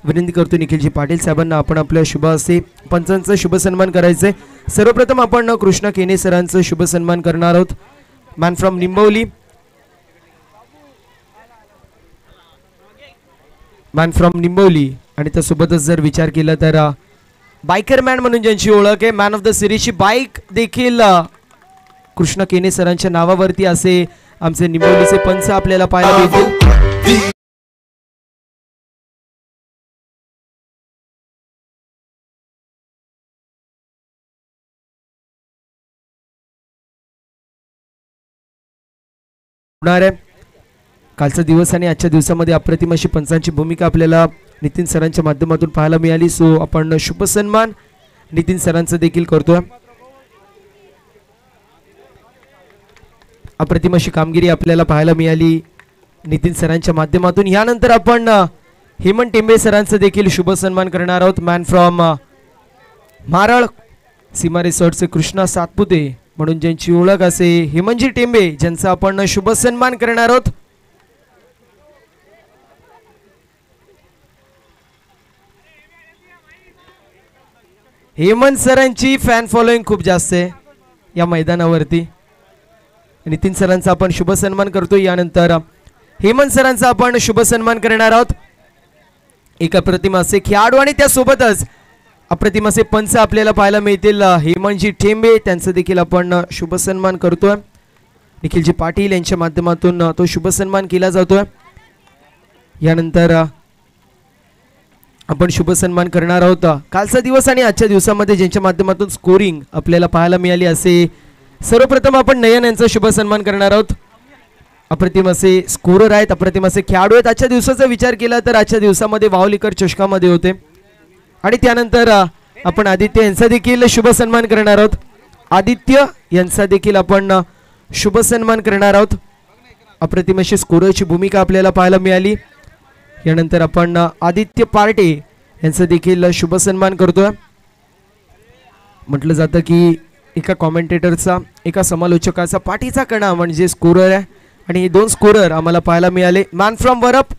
विनंती करतो निखिलजी पाटील साहेबांना आपण आपल्या शुभ हस्ते पंचांचा शुभ सन्मान करायचे। सर्वप्रथम आपण कृष्णा केने सरांचा शुभ सन्मान करणार आहोत। Man from Nimbavali, man from Nimbavali. आणि त्यासोबतच जर विचार केला तर बायकर मॅन म्हणून ज्यांची ओळख आहे, मॅन ऑफ द सिरीजची बाईक देखील कृष्णा केने सरांच्या नावावरती असे आमचे निंबवलीचे पंच आपल्याला पाहायला मिळतील। कालचा दिवस आणि आजच्या दिवसामध्ये अप्रतिम अशी पंचांची भूमिका आपल्याला नितीन सरांच्या माध्यमातून पाहायला मिळाली। सो आपण शुभ सन्मान नितीन सरांचा देखील करतोय। अप्रतिम अशी कामगिरी आपल्याला पाहायला मिळाली नितीन सरांच्या माध्यमातून। यानंतर आपण हेमंत टेंबे सरांचा देखील शुभ सन्मान करणार आहोत। मॅन फ्रॉम मारळ सीमा रिसॉर्टचे कृष्णा सातपुते म्हणून ज्यांची ओळख असे हेमंतजी टेंबे, ज्यांचा आपण शुभ सन्मान करणार आहोत। हेमंत सरांची फॅन फॉलोइंग खूप जास्त आहे या मैदानावरती। नितीन सरांचा आपण शुभ सन्मान करतो। यानंतर हेमंत सरांचा आपण शुभ सन्मान करणार आहोत। एक अप्रतिम असे खेळाडू आणि त्यासोबतच अप्रतिम असे पंच आपल्याला पाहायला मिळतील। हेमंतजी टेंबे त्यांचा देखील आपण शुभ सन्मान करतोय। निखिलजी पाटील यांच्या माध्यमातून तो शुभ सन्मान केला जातोय। यानंतर आपण शुभ सन्मान करणार आहोत कालचा दिवस आणि आजच्या दिवसामध्ये ज्यांच्या माध्यमातून स्कोरिंग आपल्याला पाहायला मिळाली असे सर्वप्रथम आपण नयन यांचा शुभ सन्मान करणार आहोत। अप्रतिम असे स्कोरर आहेत, अप्रतिम असे खेळाडू आहेत। आजच्या दिवसाचा विचार केला तर आजच्या दिवसामध्ये वावलीकर चषकामध्ये होते। आणि त्यानंतर आपण आदित्य यांचा देखील शुभ सन्मान करणार आहोत। आदित्य यांचा देखील आपण शुभ सन्मान करणार आहोत। अप्रतिम अशी स्कोररची भूमिका आपल्याला पाहायला मिळाली। यानंतर आपण आदित्य पार्टे यांचा देखील शुभ सन्मान करतोय। म्हटलं जातं की एका कॉमेंटेटरचा, एका समालोचकाचा पाठीचा कणा म्हणजे स्कोरर आहे आणि हे दोन स्कोरर आम्हाला पाहायला मिळाले। Man from Varap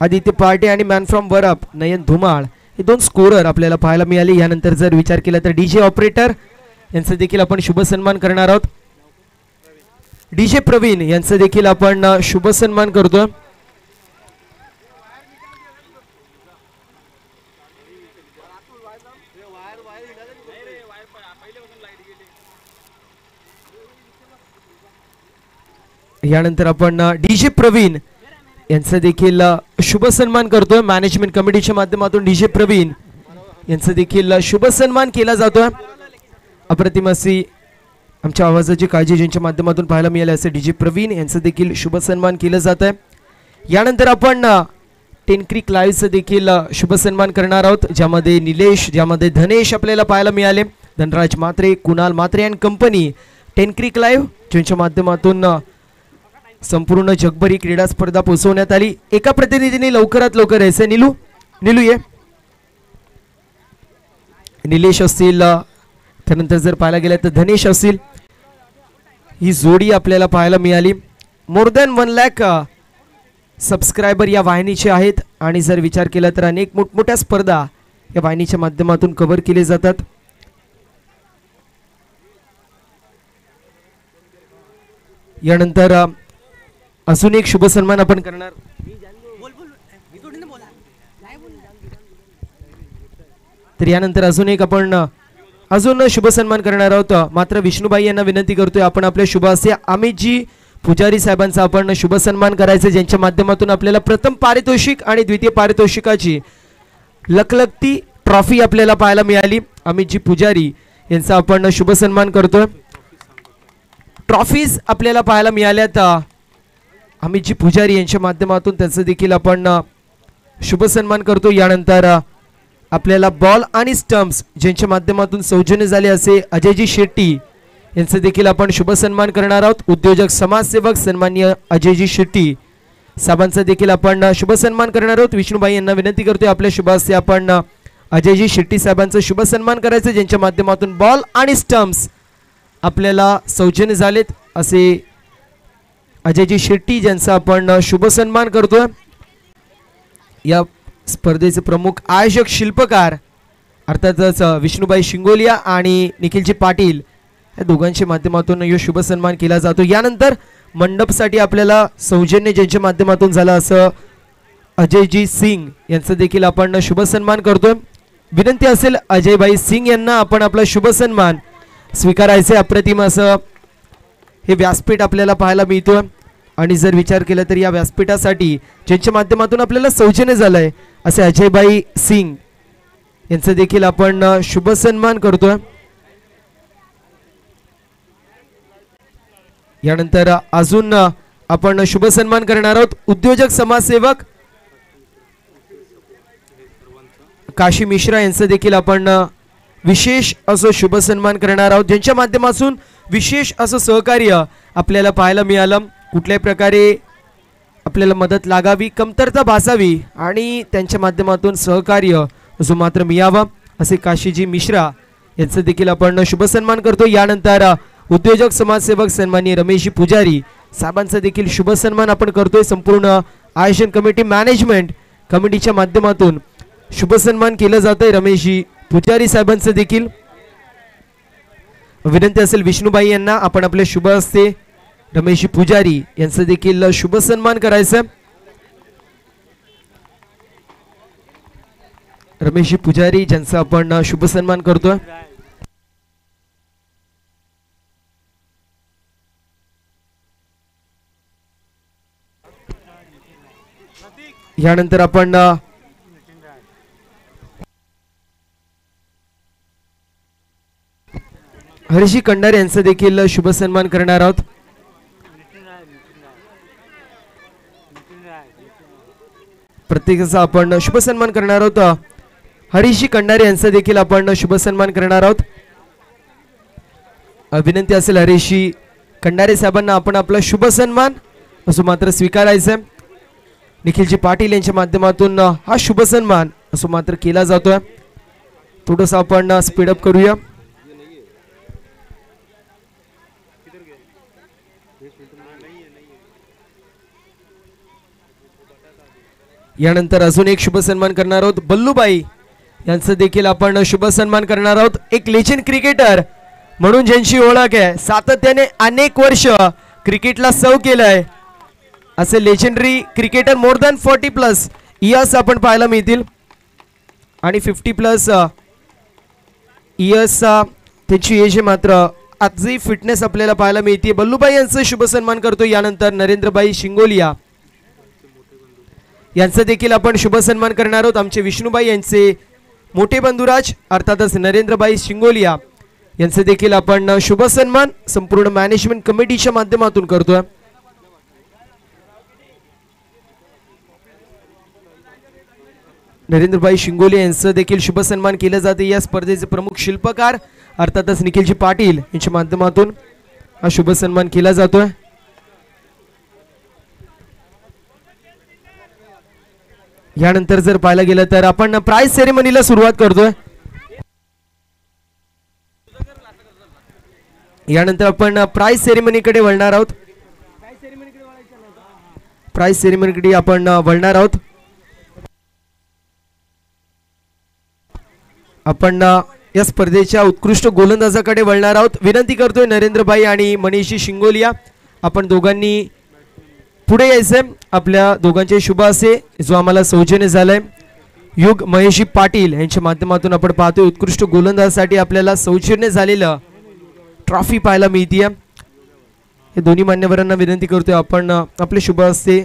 Aditya Partey आणि मॅन फ्रॉम वरप नयन धुमाळ हे दोन स्कोरर आपल्याला पाहायला मिळाले। यानंतर जर विचार केला तर डीजे ऑपरेटर यांचा देखील आपण शुभ सन्मान करणार आहोत। डीजे प्रवीण यांचा देखील आपण शुभ सन्मान करतोय। यानंतर आपण डीजे प्रवीण यांचा देखील शुभ सन्मान करतोय। मॅनेजमेंट कमिटीच्या माध्यमातून डीजे प्रवीण यांचा देखील शुभ सन्मान केला जातोय। अप्रतिम अशी आमच्या आवाजाची काळजी ज्यांच्या माध्यमातून पाहायला मिळाले असे डीजे प्रवीण यांचा देखील शुभ सन्मान केलं जात आहे। यानंतर आपण टेन क्रिक लाईव्हचं देखील शुभ सन्मान करणार आहोत, ज्यामध्ये निलेश, ज्यामध्ये धनेश आपल्याला पाहायला मिळाले। Dhanraj Mhatre, Kunal Mhatre and company ten cric live ज्यांच्या माध्यमातून संपूर्ण जगभरी क्रीडा स्पर्धा पोहोचवण्यात आली। एका प्रतिनिधीने लवकरात लवकर यायचे। निलू ये, निलेश असतील, त्यानंतर जर पाहायला गेलं तर धनेश असतील, ही जोडी आपल्याला पाहायला मिळाली। मोर दॅन 1 लाख सबस्क्रायबर या वाहिनीचे आहेत आणि जर विचार केला तर अनेक मोठमोठ्या स्पर्धा या वाहिनीच्या माध्यमातून कव्हर केले जातात। यानंतर अजून एक शुभ सन्मान आपण करणार। तर यानंतर अजून एक आपण शुभ सन्मान करणार आहोत। मात्र विष्णुबाई यांना विनंती करतोय आपण आपल्या शुभ हस्ते अमितजी पुजारी साहेबांचा आपण शुभ सन्मान करायचे, ज्यांच्या माध्यमातून आपल्याला प्रथम पारितोषिक आणि द्वितीय पारितोषिकाची लखलखती ट्रॉफी आपल्याला पाहायला मिळाली। अमितजी पुजारी यांचा आपण शुभ सन्मान करतोय। ट्रॉफीज आपल्याला पाहायला मिळाल्यात अमितजी पुजारी यांच्या माध्यमातून, त्यांचं देखील आपण शुभ सन्मान करतो। यानंतर आपल्याला बॉल आणि स्टंप्स ज्यांच्या माध्यमातून सौजन्य झाले असे अजयजी शेट्टी यांचं देखील आपण शुभ सन्मान करणार आहोत। उद्योजक, समाजसेवक सन्माननीय अजयजी शेट्टी साहेबांचा देखील आपण शुभ सन्मान करणार आहोत। विष्णुबाई यांना विनंती करतोय आपल्या शुभ हस्ते आपण अजयजी शेट्टी साहेबांचा शुभ सन्मान करायचं, ज्यांच्या माध्यमातून बॉल आणि स्टंप्स आपल्याला सौजन्य झालेत असे अजयजी शेट्टी ज्यांचा आपण शुभ सन्मान करतोय। या स्पर्धेचे प्रमुख आयोजक शिल्पकार अर्थातच विष्णुबाई शिंगोलिया आणि निखिलजी पाटील या दोघांच्या माध्यमातून यो शुभ सन्मान केला जातो। यानंतर मंडपसाठी आपल्याला सौजन्य ज्यांच्या माध्यमातून झालं असं अजयजी सिंग यांचं देखील आपण शुभ सन्मान करतोय। विनंती असेल अजयभाई सिंग यांना आपण आपला शुभ सन्मान स्वीकारायचे। अप्रतिम असं हे व्यासपीठ आपल्याला पाहायला मिळतोय आणि जर विचार केला तर या व्यासपीठासाठी ज्यांच्या माध्यमातून आपल्याला सौजन्य झालंय असे अजयभाई सिंग यांचं देखील आपण शुभ सन्मान करतोय। यानंतर अजून आपण शुभ सन्मान करणार आहोत उद्योजक समाजसेवक काशी मिश्रा यांचं देखील आपण विशेष असं शुभ सन्मान करणार आहोत, ज्यांच्या माध्यमातून विशेष असं सहकार्य आपल्याला पाहायला मिळालं। कुठल्याही प्रकारे आपल्याला मदत लागावी, कमतरता भासावी आणि त्यांच्या माध्यमातून सहकार्य असं मात्र मिळावं असे काशीजी मिश्रा यांचं देखील आपण शुभ सन्मान करतो। यानंतर उद्योजक समाजसेवक सन्माननीय रमेशजी पुजारी साहेबांचा देखील शुभ सन्मान आपण करतोय। संपूर्ण आयोजन कमिटी मॅनेजमेंट कमिटीच्या माध्यमातून शुभ सन्मान केलं जातंय रमेशजी पुजारी साहेबांचं देखील। विनंती असेल विष्णुबाई यांना आपण आपले शुभ हस्ते रमेशजी पुजारी यांचं देखील शुभ सन्मान करायचं। रमेशजी पुजारी ज्यांचा आपण शुभ सन्मान करतोय। यानंतर आपण हरीशी कंडारे यांचं देखील शुभ सन्मान करणार आहोत। प्रत्येकाचा आपण शुभ सन्मान करणार आहोत। हरीशी कंडारे यांचा देखील आपण शुभ सन्मान करणार आहोत। विनंती असेल हरीशी कंडारे साहेबांना आपण आपला शुभ सन्मान असं मात्र स्वीकारायचं। निखिलजी पाटील यांच्या माध्यमातून हा शुभ सन्मान असं मात्र केला जातोय। थोडंसं आपण स्पीडअप करूया। यानंतर अजून एक शुभ सन्मान करणार आहोत बल्लूबाई यांचं देखील आपण शुभ सन्मान करणार आहोत। एक लेजेंड क्रिकेटर म्हणून ज्यांची ओळख आहे, सातत्याने अनेक वर्ष क्रिकेटला सर्व केलंय असे legendary cricketer more than 40+ years आपण पाहायला मिळतील आणि 50+ इयर्स त्यांची एज मात्र आजही फिटनेस आपल्याला पाहायला मिळते। बल्लूबाई यांचं शुभ सन्मान करतो। यानंतर नरेंद्रबाई शिंगोलिया यांचा देखील आपण शुभ सन्मान करणार आहोत। आमचे विष्णुबाई यांचे मोठे बंधुराज अर्थातच नरेंद्रबाई शिंगोलिया यांचे देखील आपण शुभ सन्मान संपूर्ण मॅनेजमेंट कमिटीच्या माध्यमातून करतोय। नरेंद्रबाई शिंगोलिया यांचं देखील शुभ सन्मान केलं जाते। या स्पर्धेचे प्रमुख शिल्पकार अर्थातच निखिलजी पाटील यांच्या माध्यमातून हा शुभ सन्मान केला जातोय। यानंतर जर पाहायला गेलं तर आपण प्राइज सेरेमनीला सुरुवात करतोय। यानंतर आपण प्राइज सेरेमनीकडे वळणार आहोत। प्राइज सेरेमनीकडे आपण वळणार आहोत। आपण या स्पर्धेच्या उत्कृष्ट गोलंदाजाकडे वळणार आहोत। विनंती करतोय नरेंद्रबाई आणि मनीषी शिंगोलिया आपण दोघांनी पुढे यायचंय। आपल्या दोघांचे शुभ असे जो आम्हाला सौजन्य झालाय युग महेशी पाटील यांच्या माध्यमातून आपण पाहतोय उत्कृष्ट गोलंदाजासाठी आपल्याला सौजन्य झालेलं ट्रॉफी पाहायला मिळते। हे दोन्ही मान्यवरांना विनंती करतोय आपण आपले शुभ असते।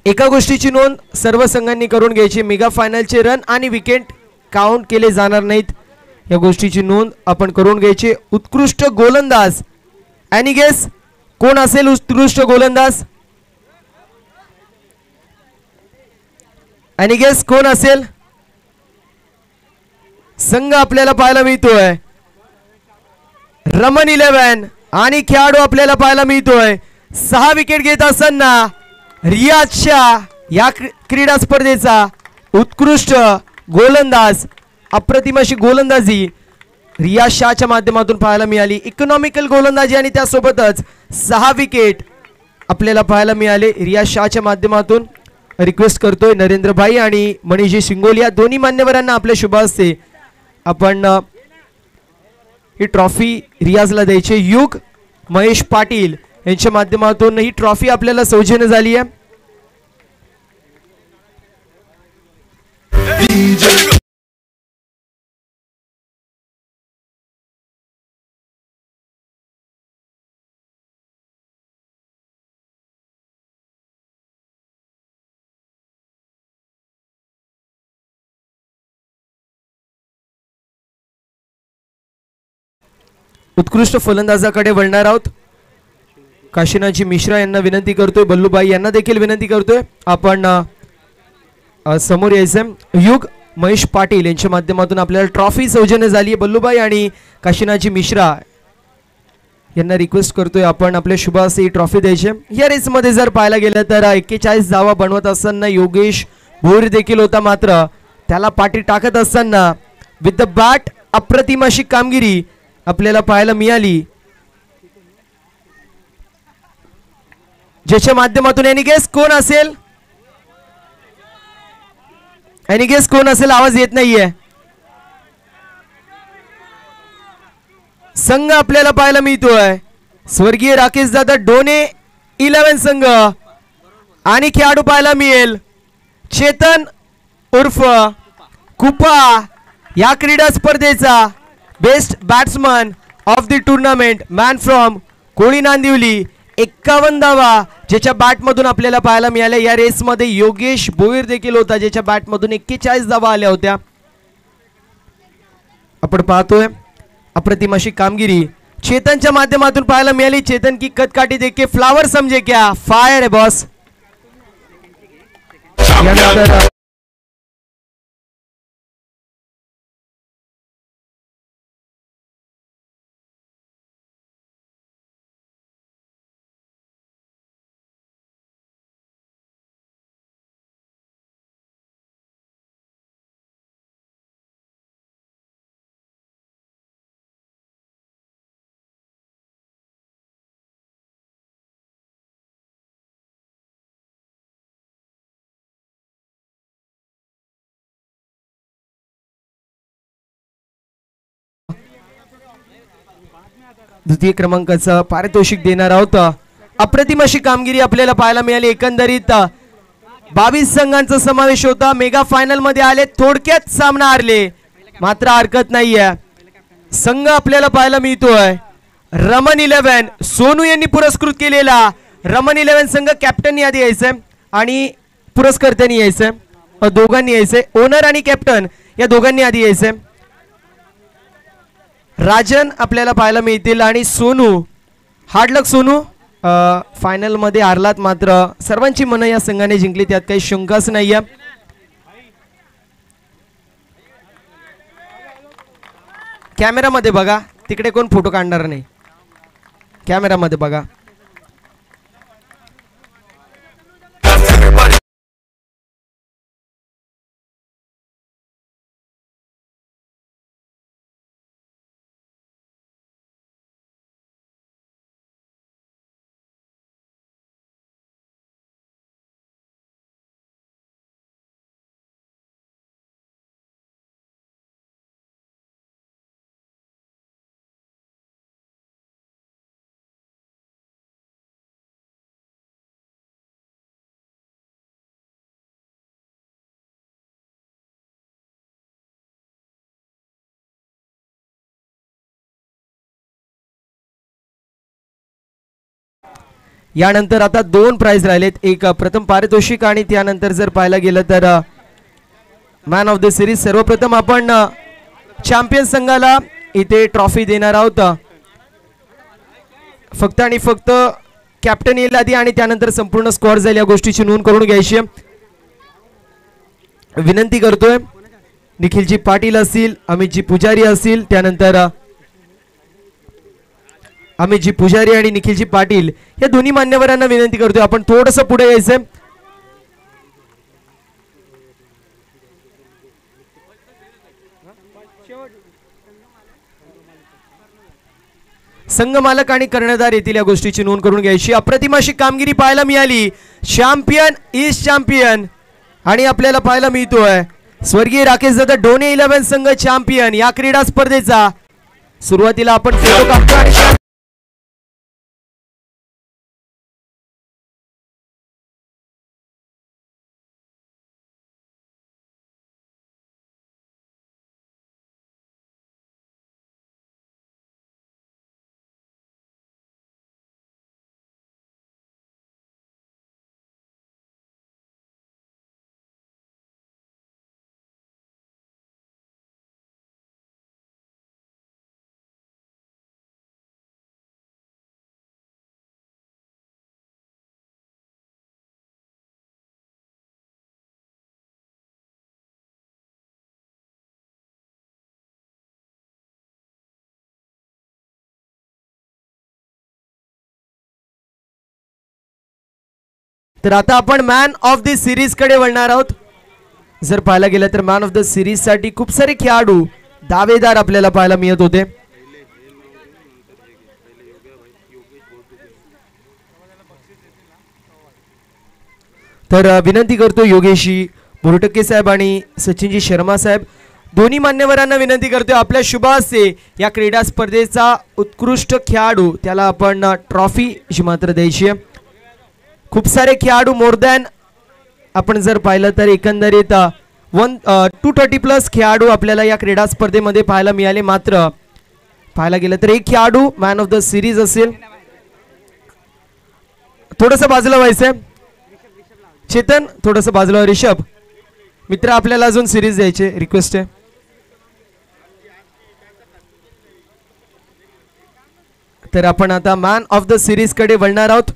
एका गोष्टीची नोंद सर्व संघांनी करून घ्यायची, मेगा फायनलचे रन आणि विकेट काउंट केले जाणार नाहीत या गोष्टीची नोंद आपण करून घ्यायची। उत्कृष्ट गोलंदाज एनी गेस कोण असेल उत्कृष्ट गोलंदाज? एनी गेस कोण असेल? संघ आपल्याला पाहायला मिळतोय रमन 11 आणि खेळाडू आपल्याला पाहायला मिळतोय 6 विकेट घेत असताना रियाज शाह या क्रीडा स्पर्धेचा उत्कृष्ट गोलंदाज। अप्रतिम अशी गोलंदाजी रियाज शाहच्या माध्यमातून पाहायला मिळाली। इकॉनॉमिकल गोलंदाजी आणि त्यासोबतच 6 विकेट आपल्याला पाहायला मिळाले रियाज शाहच्या माध्यमातून। रिक्वेस्ट करतोय नरेंद्रभाई आणि मनीषजी शिंगोलिया दोन्ही मान्यवरांना आपल्या शुभ हस्ते आपण ही ट्रॉफी रियाजला द्यायची. युग महेश पाटील यांच्या माध्यमातून ही ट्रॉफी आपल्याला सौजन्य झाली आहे. उत्कृष्ट फलंदाजाकडे वळणार आहोत. काशीनाथजी मिश्रा यांना विनंती करतोय, बल्लूबाई यांना देखील विनंती करतोय आपण समोर यायचं. युग महेश पाटील यांच्या माध्यमातून आपल्याला ट्रॉफी सौजन्य झाली आहे. बल्लूबाई आणि काशीनाथजी मिश्रा यांना रिक्वेस्ट करतोय आपण आपल्या शुभ हस्ते ही ट्रॉफी द्यायची. या रेसमध्ये जर पाहायला गेलं तर 41 धावा बनवत असताना योगेश भोईर देखील होता, मात्र त्याला पाठी टाकत असताना विथ द बॅट अप्रतिम अशी कामगिरी आपल्याला पाहायला मिळाली. ज्याच्या माध्यमातून एनी गेस कोण असेल, एनी गेस कोण असेल, आवाज येत नाहीये. संघ आपल्याला पाहायला मिळतोय स्वर्गीय राकेश दादा डोने 11 संघ आणि खेळाडू पाहायला मिळेल चेतन उर्फ कुपा या क्रीडा स्पर्धेचा best batsman of the tournament, man from Koli Nandivali. 51 धावा ज्याच्या बॅटमधून आपल्याला पाहायला मिळाल्या. या रेसमध्ये योगेश भोईर देखील होता ज्याच्या बॅटमधून 41 धावा आल्या होत्या. आपण पाहतोय अप्रतिम अशी कामगिरी चेतनच्या माध्यमातून पाहायला मिळाली. चेतन की कद काठी देखे फ्लावर समझे क्या, फायर है बॉस. यानंतर द्वितीय क्रमांकाचं पारितोषिक देणार आहोत. अप्रतिम अशी कामगिरी आपल्याला पाहायला मिळाली. एकंदरीत 22 संघांचा समावेश होता. मेगा फायनल मध्ये आले, थोडक्यात सामना हारले, मात्र हरकत नाहीये. संघ आपल्याला पाहायला मिळतोय रमन 11 सोनू यांनी पुरस्कृत केलेला रमन 11 संघ. कॅप्टन यादी यायचंय आणि पुरस्कर्त्यांनी यायचंय, दोघांनी यायचंय. ओनर आणि कॅप्टन या दोघांनी आधी यायचंय. राजन आपल्याला पाहायला मिळतील आणि सोनू, हार्डलक सोनू. फायनल मध्ये हारलात, मात्र सर्वांची मनं या संघाने जिंकली, त्यात काही शंकाच नाहीये. कॅमेरामध्ये बघा, तिकडे कोण फोटो काढणार नाही, कॅमेरामध्ये बघा. यानंतर आता 2 प्राइज राहिलेत, एक प्रथम पारितोषिक आणि त्यानंतर जर पाहायला गेलं तर मॅन ऑफ द सिरीज. सर्वप्रथम आपण चॅम्पियन संघाला इथे ट्रॉफी देणार आहोत. फक्त आणि फक्त कॅप्टन येईल आधी आणि त्यानंतर संपूर्ण स्कोअर जाईल, या गोष्टीची नोंद करून घ्यायची विनंती करतोय. निखिलजी पाटील असतील, अमितजी पुजारी असतील, त्यानंतर अमितजी पुजारी आणि निखिलजी पाटील या दोन्ही मान्यवरांना विनंती करतोय आपण थोडंसं पुढे यायचंय. संघ मालक आणि कर्णधार येथील या गोष्टीची नोंद करून घ्यायची. अप्रतिम अशी कामगिरी पाहायला मिळाली. चॅम्पियन इज चॅम्पियन आणि आपल्याला पाहायला मिळतोय स्वर्गीय राकेश दादा डोने 11 संघ चॅम्पियन या क्रीडा स्पर्धेचा. सुरुवातीला आपण फोटो काढतो आणि तर आता आपण मॅन ऑफ द सिरीज कडे वळणार आहोत. जर पाहायला गेलं तर मॅन ऑफ द सिरीज साठी खूप सारे खेळाडू दावेदार आपल्याला पाहायला मिळत होते. तर विनंती करतो योगेशजी बोरटक्के साहेब आणि सचिनजी शर्मा साहेब दोन्ही मान्यवरांना विनंती करतो आपल्या शुभ हस्ते या क्रीडा स्पर्धेचा उत्कृष्ट खेळाडू त्याला आपण ट्रॉफी जी मात्र द्यायची आहे. खूप सारे खेळाडू मोर दॅन आपण जर पाहिलं तर एकंदरीत 230+ खेळाडू आपल्याला या क्रीडा स्पर्धेमध्ये पाहायला मिळाले. मात्र पाहायला गेलं तर एक खेळाडू मॅन ऑफ द सिरीज असेल. थोडंसं बाजूला व्हायचंय चेतन, थोडंसं बाजूला. ऋषभ मित्र आपल्याला अजून सिरीज द्यायचे रिक्वेस्ट आहे. तर आपण आता मॅन ऑफ द सिरीज कडे वळणार आहोत.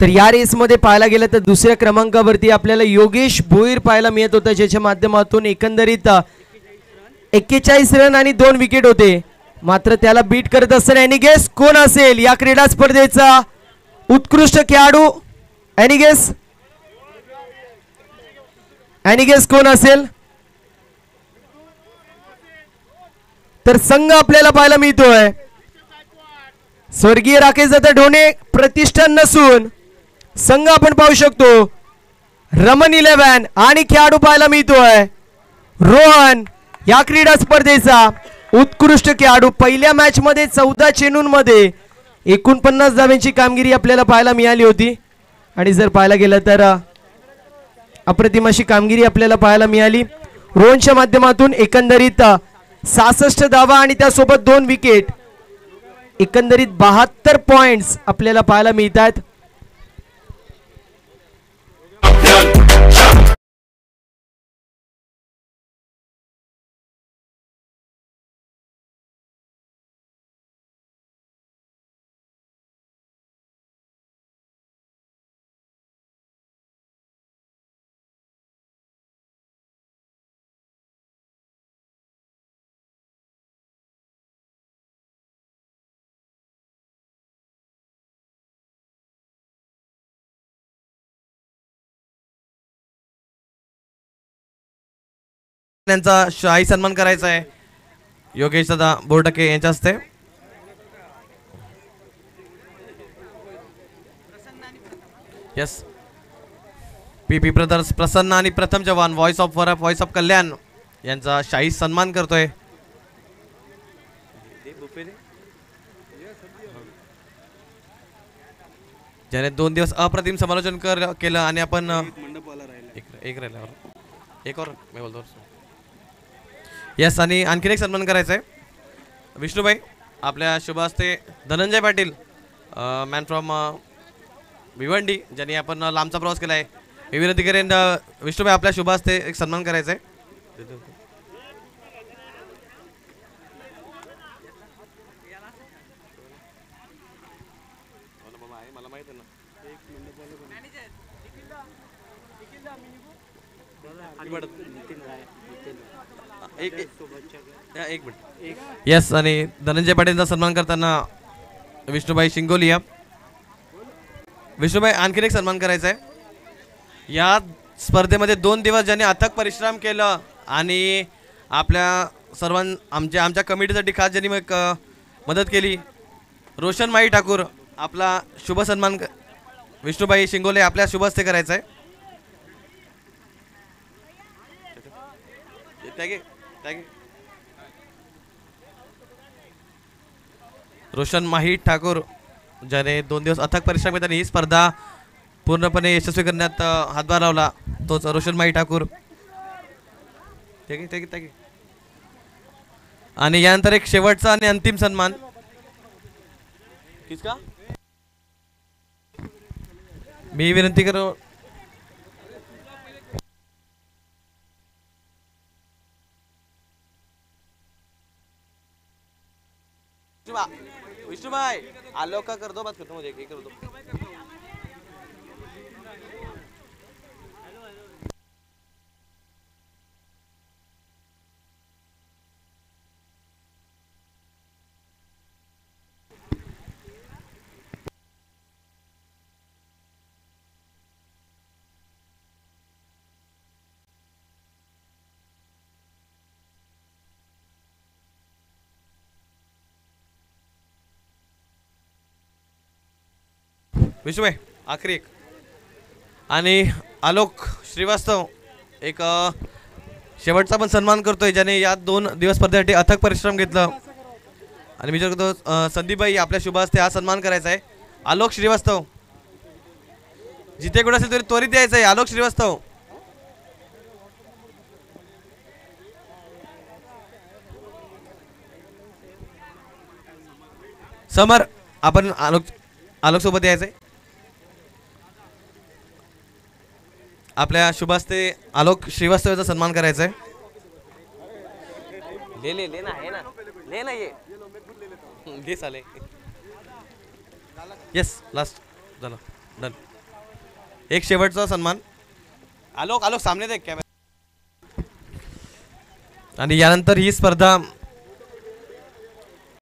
तर या रेस मध्ये पाहायला गेलं तर दुसऱ्या क्रमांकावरती आपल्याला योगेश भोईर पाहायला मिळत होता ज्याच्या माध्यमातून एकंदरीत 41 रन आणि 2 विकेट होते. मात्र त्याला बीट करत असताना एनी गेस कोण असेल या क्रीडा स्पर्धेचा उत्कृष्ट खेळाडू? एनी गेस कोण असेल? तर संघ आपल्याला पाहायला मिळतोय स्वर्गीय राकेश दादा ढोणे प्रतिष्ठान नसून संघ आपण पाहू शकतो रमन 11 आणि खेळाडू पाहायला मिळतोय रोहन या क्रीडा स्पर्धेचा उत्कृष्ट खेळाडू. पहिल्या मॅच मध्ये 14 चेंडूंमध्ये 49 धावांची कामगिरी आपल्याला पाहायला मिळाली होती. आणि जर पाहायला गेलं तर अप्रतिम अशी कामगिरी आपल्याला पाहायला मिळाली. रोहनच्या माध्यमातून एकंदरीत 66 धावा आणि त्यासोबत 2 विकेट, एकंदरीत 72 पॉइंट्स आपल्याला पाहायला मिळतात. त्यांचा शाही सन्मान करायचा आहे योगेश दादा बोरटक्के यांच्या हस्ते. यस पीपी ब्रदर्स प्रसन्न आणि Pratham Jawan voice of Varap voice of Kalyan यांचा शाही सन्मान करतोय. ज्याने 2 दिवस अप्रतिम समालोचन केलं आणि आपण एक और मैं बोलतो यस. आणि आणखीन एक सन्मान करायचा आहे विष्णुभाई आपल्या शुभ हस्ते. धनंजय पाटील मॅन फ्रॉम भिवंडी ज्यांनी आपण लांबचा प्रवास केला आहे. विनंती करेन विष्णुभाई आपल्या शुभ हस्ते एक सन्मान करायचा आहे. एक मिनिट यस. आणि धनंजय पाटीलचा सन्मान करताना विष्णुभाई शिंगोलिया. विष्णुभाई आणखीन एक सन्मान करायचा आहे. या स्पर्धेमध्ये 2 दिवस ज्यांनी अथक परिश्रम केलं आणि आपल्या आमच्या कमिटीसाठी खास ज्यांनी मदत केली, रोशन माई ठाकूर आपला शुभ सन्मान विष्णुबाई शिंगोले आपल्या शुभ हस्ते करायचा आहे. रोशन माही ठाकूर ज्याने 2 दिवस अथक परिश्रम केले आणि ही स्पर्धा पूर्णपणे यशस्वी करण्यात हातभार लावला, तोच रोशन माई ठाकूर. आणि यानंतर एक शेवटचा आणि अंतिम सन्मान. किसका? मी विनंती करू विष्णु भाई आलो का कर दो, बात करता हूँ मुझे कर दो. विष्णू भाई आखरी एक आणि आलोक श्रीवास्तव एक शेवटचा पण सन्मान करतोय, ज्याने या 2 दिवस स्पर्धेसाठी अथक परिश्रम घेतलं. आणि मी करतो संदीपबाई आपल्या शुभ हस्ते हा सन्मान करायचा आहे. आलोक श्रीवास्तव जिथे कुठे असेल तरी त्वरित यायचं आहे. आलोक श्रीवास्तव समर आपण आलोक सोबत यायचंय. आपल्या शुभ हस्ते आलोक श्रीवास्तवचा सन्मान करायचा आहे. ले साले. येस लास्ट झालं डन. एक शेवटचा सन्मान. आलोक सामने देख कॅमेरा. आणि यानंतर ही स्पर्धा